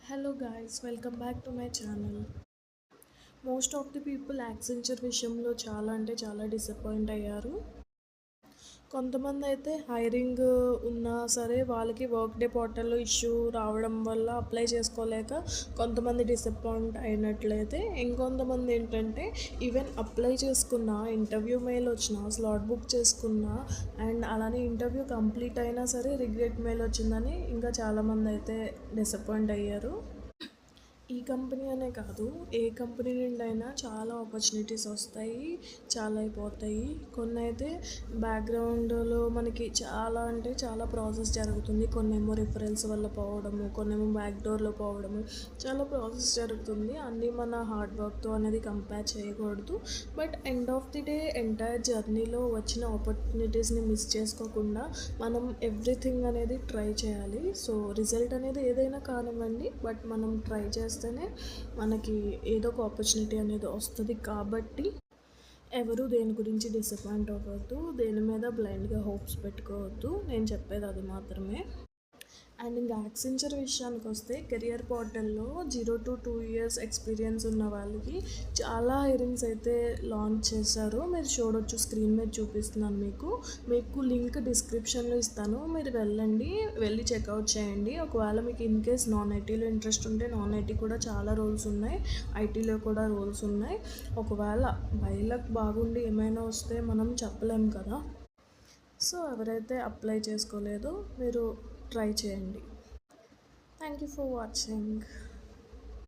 Hello guys, welcome back to my channel. Most of the people Accenture విషయంలో చాలా disappoint అయ్యారు. కొంతమంది అయితే హైరింగ్ ఉన్నా సరే వాళ్ళకి వర్క్ డే పోర్టల్లో ఇష్యూ రావడం వల్ల అప్లై చేసుకోలేక కొంతమంది డిసప్పాయింట్ అయినట్లయితే, ఇంకొంతమంది ఏంటంటే ఈవెన్ అప్లై చేసుకున్న, ఇంటర్వ్యూ మెయిల్ వచ్చిన, స్లాట్ బుక్ చేసుకున్న అండ్ అలానే ఇంటర్వ్యూ కంప్లీట్ అయినా సరే రిగ్రెట్ మెయిల్ వచ్చిందని ఇంకా చాలామంది అయితే డిసప్పాయింట్ అయ్యారు. ఈ కంపెనీ అనే కాదు, ఏ కంపెనీ నుండి అయినా చాలా ఆపర్చునిటీస్ వస్తాయి, చాలా అయిపోతాయి. కొన్ని అయితే బ్యాక్గ్రౌండ్లో మనకి చాలా ప్రాసెస్ జరుగుతుంది. కొన్నేమో రిఫరెన్స్ వల్ల పోవడము, కొన్నేమో బ్యాక్ డోర్లో పోవడము, చాలా ప్రాసెస్ జరుగుతుంది. అన్నీ మన హార్డ్ వర్క్తో అనేది కంపేర్ చేయకూడదు. But end of the day entire జర్నీలో వచ్చిన ఆపర్చునిటీస్ని మిస్ చేసుకోకుండా మనం ఎవ్రీథింగ్ అనేది ట్రై చేయాలి. సో రిజల్ట్ అనేది ఏదైనా కానివ్వండి, బట్ మనం ట్రై చేస్తేనే మనకి ఏదో ఒక ఆపర్చునిటీ అనేది వస్తుంది. కాబట్టి ఎవరు దేని గురించి డిసప్పాయింట్ అవ్వద్దు, దేని మీద బ్లైండ్గా హోప్స్ పెట్టుకోవద్దు. నేను చెప్పేది అది మాత్రమే. అండ్ ఇంకా యాక్సెంచర్ విషయానికి వస్తే, కెరియర్ పోర్టల్లో 0 to 2 years ఎక్స్పీరియన్స్ ఉన్న వాళ్ళకి చాలా హైరింగ్స్ అయితే లాంచ్ చేశారు. మీరు చూడొచ్చు, స్క్రీన్ మీద చూపిస్తున్నాను మీకు లింక్ డిస్క్రిప్షన్లో ఇస్తాను. మీరు వెళ్ళి చెక్అవుట్ చేయండి. ఒకవేళ మీకు ఇన్ కేస్ నాన్ ఐటీలో ఇంట్రెస్ట్ ఉంటే, నాన్ ఐటీ కూడా చాలా రోల్స్ ఉన్నాయి, ఐటీలో కూడా రోల్స్ ఉన్నాయి. ఒకవేళ బైలక్ బాగుండి ఏమైనా వస్తే మనం చెప్పలేం కదా. సో ఎవరైతే అప్లై చేసుకోలేదో మీరు ట్రై చేయండి. Thank you for watching.